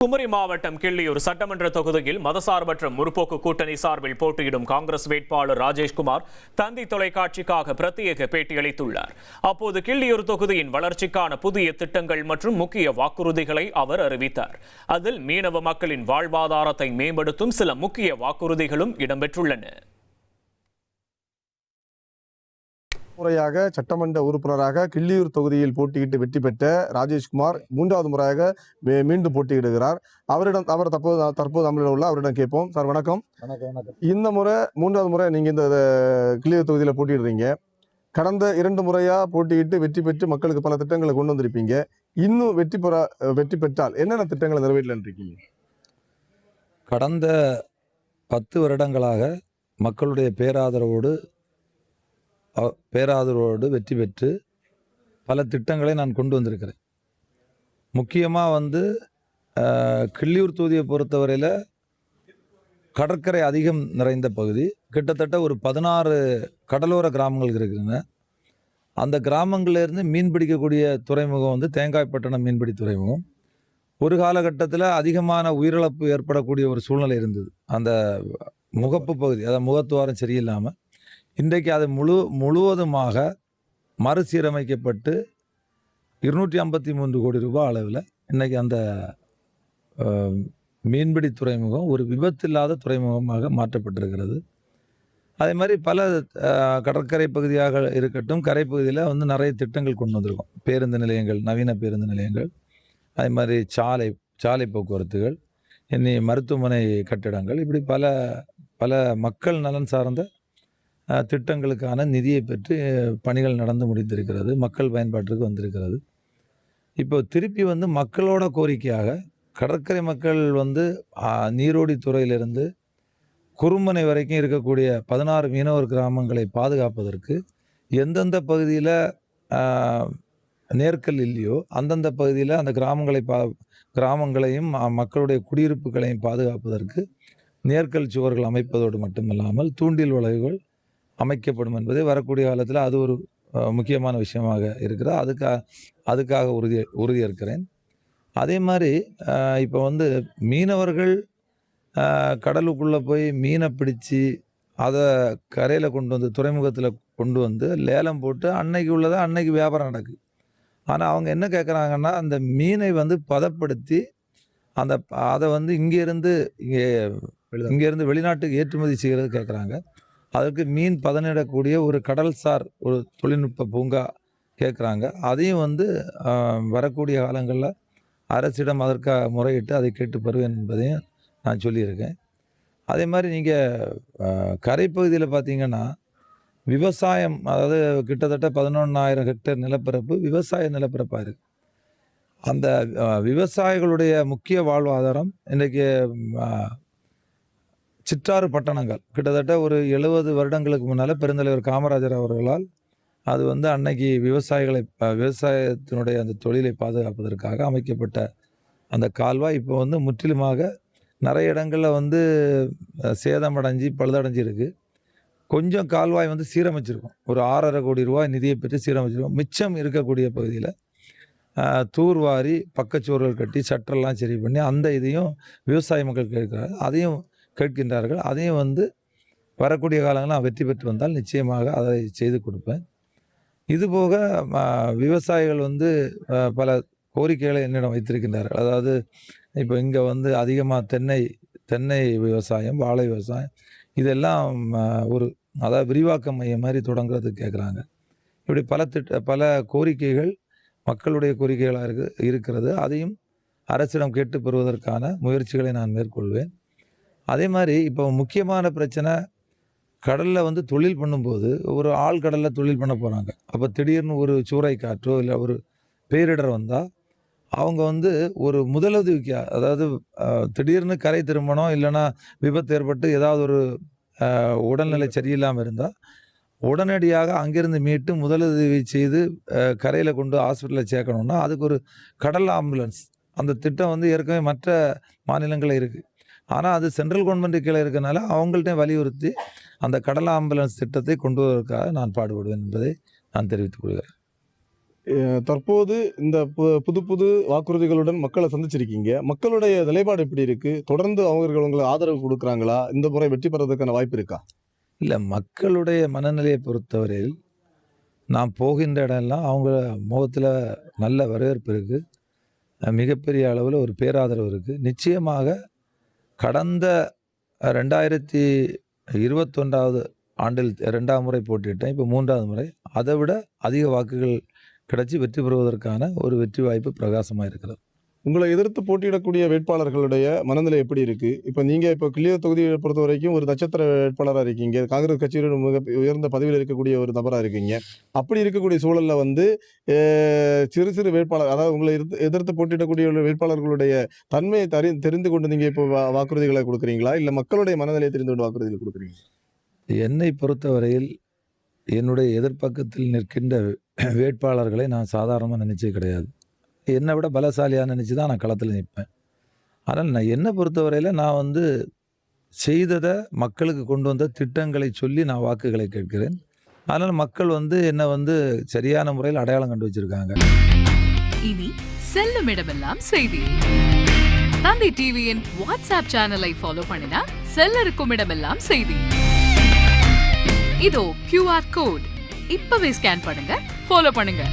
குமரி மாவட்டம் கிள்ளியூர் சட்டமன்ற தொகுதியில் மதசார்பற்ற முற்போக்கு கூட்டணி சார்பில் போட்டியிடும் காங்கிரஸ் வேட்பாளர் ராஜேஷ்குமார் தந்தி தொலைக்காட்சிக்காக பிரத்யேக பேட்டியளித்துள்ளார். அப்போது கிள்ளியூர் தொகுதியின் வளர்ச்சிக்கான புதிய திட்டங்கள் மற்றும் முக்கிய வாக்குறுதிகளை அவர் அறிவித்தார். அதில் மீனவ மக்களின் வாழ்வாதாரத்தை மேம்படுத்தும் சில முக்கிய வாக்குறுதிகளும் இடம்பெற்றுள்ளன. முறையாக சட்டமன்ற உறுப்பினராக கிள்ளியூர் தொகுதியில் போட்டியிட்டு வெற்றி பெற்ற ராஜேஷ்குமார் 3வது முறையாக மீண்டும் போட்டியிடுகிறார். அவர் தற்போது நம்மளிடம் உள்ள அவரிடம் கேட்போம். சார் வணக்கம். இந்த முறை 3வது முறை நீங்க இந்த கிள்ளியூர் தொகுதியில் போட்டியிடுறீங்க. கடந்த 2 முறையா போட்டியிட்டு வெற்றி பெற்று மக்களுக்கு பல திட்டங்களை கொண்டு வந்திருப்பீங்க. இன்னும் வெற்றி பெற்றால் என்னென்ன திட்டங்களை நிறைவேற்றலாம் இருக்கீங்க? கடந்த 10 வருடங்களாக மக்களுடைய பேராதரவோடு வெற்றி பெற்று பல திட்டங்களை நான் கொண்டு வந்திருக்கிறேன். முக்கியமாக கிள்ளியூர் தொகுதியை பொறுத்தவரையில் கடற்கரை அதிகம் நிறைந்த பகுதி. கிட்டத்தட்ட ஒரு 16 கடலோர கிராமங்கள் இருக்குதுங்க. அந்த கிராமங்களிலிருந்து மீன் பிடிக்கக்கூடிய துறைமுகம் தேங்காய்பட்டணம் மீன்பிடி துறைமுகம். ஒரு காலகட்டத்தில் அதிகமான உயிரிழப்பு ஏற்படக்கூடிய ஒரு சூழ்நிலை இருந்தது. அந்த முகப்பு பகுதி, அதாவது முகத்துவாரம் சரியில்லாமல், இன்றைக்கு அது முழுவதுமாக மறுசீரமைக்கப்பட்டு 253 கோடி ரூபாய் அளவில் இன்றைக்கி அந்த மீன்பிடி துறைமுகம் ஒரு விபத்தில்லாத துறைமுகமாக மாற்றப்பட்டிருக்கிறது. அதே மாதிரி பல கடற்கரை பகுதியாக இருக்கட்டும், கரைப்பகுதியில் நிறைய திட்டங்கள் கொண்டு வந்திருக்கோம். பேருந்து நிலையங்கள், நவீன பேருந்து நிலையங்கள், அதே மாதிரி சாலை போக்குவரத்துகள், இன்னி மருத்துவமனை கட்டிடங்கள், இப்படி பல மக்கள் நலன் சார்ந்த திட்டங்களுக்கான நிதியை பெற்று பணிகள் நடந்து முடிந்திருக்கிறது. மக்கள் பயன்பாட்டிற்கு வந்திருக்கிறது. இப்போ திருப்பி மக்களோட கோரிக்கையாக கடற்கரை மக்கள் நீரோடி துறையிலிருந்து குறும்பனை வரைக்கும் இருக்கக்கூடிய 16 மீனவர் கிராமங்களை பாதுகாப்பதற்கு எந்தெந்த பகுதியில் நேர்கல் இல்லையோ அந்தந்த பகுதியில் அந்த கிராமங்களையும் மக்களுடைய குடியிருப்புகளையும் பாதுகாப்பதற்கு நேர்கல் சுவர்கள் அமைப்பதோடு மட்டுமில்லாமல் தூண்டில் வளைவுகள் அமைக்கப்படும் என்பதை வரக்கூடிய காலத்தில் அது ஒரு முக்கியமான விஷயமாக இருக்கிறது. அதுக்காக உறுதியேற்கிறேன். அதே மாதிரி இப்போ மீனவர்கள் கடலுக்குள்ளே போய் மீனை பிடிச்சி அதை கரையில் கொண்டு துறைமுகத்தில் கொண்டு லேலம் போட்டு அன்னைக்கு உள்ளதை அன்னைக்கு வியாபாரம் நடக்குது. ஆனால் அவங்க என்ன கேட்குறாங்கன்னா, அந்த மீனை பதப்படுத்தி அதை இங்கேருந்து வெளிநாட்டுக்கு ஏற்றுமதி செய்கிறது கேட்குறாங்க. அதற்கு மீன் பதனிடக்கூடிய ஒரு கடல்சார் ஒரு தொழில்நுட்ப பூங்கா கேட்குறாங்க. அதையும் வரக்கூடிய காலங்களில் அரசிடம் அதற்காக முறையிட்டு அதை கேட்டு பெறுவேன் என்பதையும் நான் சொல்லியிருக்கேன். அதே மாதிரி நீங்கள் கரைப்பகுதியில் பார்த்தீங்கன்னா விவசாயம், அதாவது கிட்டத்தட்ட 11,000 ஹெக்டேர் நிலப்பரப்பு விவசாய நிலப்பரப்பாக இருக்குது. அந்த விவசாயிகளுடைய முக்கிய வாழ்வாதாரம் இன்றைக்கி சிற்றாறு பட்டணங்கள். கிட்டத்தட்ட ஒரு 70 வருடங்களுக்கு முன்னால் பெருந்தலைவர் காமராஜர் அவர்களால் அது அன்னைக்கு விவசாயத்தினுடைய அந்த தொழிலை பாதுகாப்பதற்காக அமைக்கப்பட்ட அந்த கால்வாய் இப்போ முற்றிலுமாக நிறைய இடங்களில் சேதமடைஞ்சு பழுதடைஞ்சு இருக்குது. கொஞ்சம் கால்வாய் சீரமைச்சிருக்கும். ஒரு 6.5 கோடி ரூபாய் நிதியை பெற்று சீரமைச்சிருக்கோம். மிச்சம் இருக்கக்கூடிய பகுதியில் தூர்வாரி பக்கச்சுவர்கள் கட்டி சட்டரெல்லாம் சரி பண்ணி அந்த இதையும் விவசாய மக்கள் கேட்கின்றார்கள். அதையும் வரக்கூடிய காலங்களில் நான் வெற்றி பெற்று வந்தால் நிச்சயமாக அதை செய்து கொடுப்பேன். இதுபோக விவசாயிகள் பல கோரிக்கைகளை என்னிடம் வைத்திருக்கின்றார்கள். அதாவது இப்போ இங்கே அதிகமாக தென்னை விவசாயம், வாழை விவசாயம், இதெல்லாம் அதாவது விரிவாக்க மையம் மாதிரி தொடங்குறதுக்கு கேட்குறாங்க. இப்படி பல கோரிக்கைகள் மக்களுடைய கோரிக்கைகளாக இருக்கிறது. அதையும் அரசிடம் கேட்டு பெறுவதற்கான முயற்சிகளை நான் மேற்கொள்வேன். அதே மாதிரி இப்போ முக்கியமான பிரச்சனை, கடலில் தொழில் பண்ணும்போது ஒரு ஆள் கடலில் தொழில் பண்ண போகிறாங்க. அப்போ திடீர்னு ஒரு சூறை காற்றோ இல்லை ஒரு பேரிடர் வந்தால் அவங்க ஒரு முதலுதவிக்கு, அதாவது திடீர்னு கரை திரும்பணும், இல்லைன்னா விபத்து ஏற்பட்டு ஏதாவது ஒரு உடல்நிலை சரியில்லாமல் இருந்தால் உடனடியாக அங்கேருந்து மீட்டு முதலுதவி செய்து கரையில் கொண்டு ஹாஸ்பிட்டலில் சேர்க்கணுன்னா அதுக்கு ஒரு கடல் ஆம்புலன்ஸ், அந்த திட்டம் ஏற்கனவே மற்ற மாநிலங்களில் இருக்குது. ஆனால் அது சென்ட்ரல் கவர்மெண்ட் கீழே இருக்கிறனால அவங்கள்ட்ட வலியுறுத்தி அந்த கடல் ஆம்புலன்ஸ் திட்டத்தை கொண்டு வருவதற்காக நான் பாடுபடுவேன் என்பதை நான் தெரிவித்துக் கொள்கிறேன். தற்போது இந்த புது புது வாக்குறுதிகளுடன் மக்களை சந்திச்சிருக்கீங்க. மக்களுடைய நிலைப்பாடு எப்படி இருக்கு? தொடர்ந்து உங்களுக்கு ஆதரவு கொடுக்குறாங்களா? இந்த முறை வெற்றி பெறதுக்கான வாய்ப்பு இருக்கா? இல்லை, மக்களுடைய மனநிலையை பொறுத்தவரையில் நான் போகின்ற இடம்லாம் அவங்க முகத்தில் நல்ல வரவேற்பு இருக்குது. மிகப்பெரிய அளவில் ஒரு பேராதரவு இருக்குது. நிச்சயமாக கடந்த 2021 ஆண்டில் 2ஆம் முறை போட்டியிட்டேன். இப்போ 3ஆவது முறை. அதை விட அதிக வாக்குகள் கிடைச்சி வெற்றி பெறுவதற்கான ஒரு வெற்றி வாய்ப்பு பிரகாசமாக இருக்கிறது. உங்களை எதிர்த்து போட்டியிடக்கூடிய வேட்பாளர்களுடைய மனநிலை எப்படி இருக்கு? இப்போ நீங்க கிள்ளியூர் தொகுதியை பொறுத்த வரைக்கும் ஒரு நட்சத்திர வேட்பாளராக இருக்கீங்க. காங்கிரஸ் கட்சியோட மிக உயர்ந்த பதவியில் இருக்கக்கூடிய ஒரு நபராக இருக்கீங்க. அப்படி இருக்கக்கூடிய சூழல்ல சிறு சிறு வேட்பாளர், அதாவது உங்களை எதிர்த்து போட்டியிடக்கூடிய வேட்பாளர்களுடைய தன்மையை தெரிந்து கொண்டு நீங்க இப்போ வாக்குறுதிகளை கொடுக்குறீங்களா? இல்ல மக்களுடைய மனநிலையை தெரிந்து கொண்டு வாக்குறுதிகளை கொடுக்குறீங்களா? என்னை பொறுத்தவரையில் என்னுடைய எதிர்ப்பக்கத்தில் நிற்கின்ற வேட்பாளர்களை நான் சாதாரணமாக நினைச்சே கிடையாது. என்னை விட பலசாலியாக நினச்சி தான் நான் களத்தில் நிற்பேன். ஆனால் என்னை பொறுத்தவரையில் நான் செய்ததை மக்களுக்கு கொண்டு வந்த திட்டங்களை சொல்லி நான் வாக்குகளை கேட்கிறேன். அதனால் மக்கள் என்னை சரியான முறையில் அடையாளம் கண்டு வச்சிருக்காங்க. இனி செல்லும் இடமெல்லாம் செய்தி. தந்தி டிவியின் வாட்ஸ்அப் சேனலை ஃபாலோ பண்ணினா செல்ல இருக்கும் இடமெல்லாம் செய்தி. இதோ QR கோட் இப்பவே ஸ்கேன் பண்ணுங்க, ஃபாலோ பண்ணுங்க.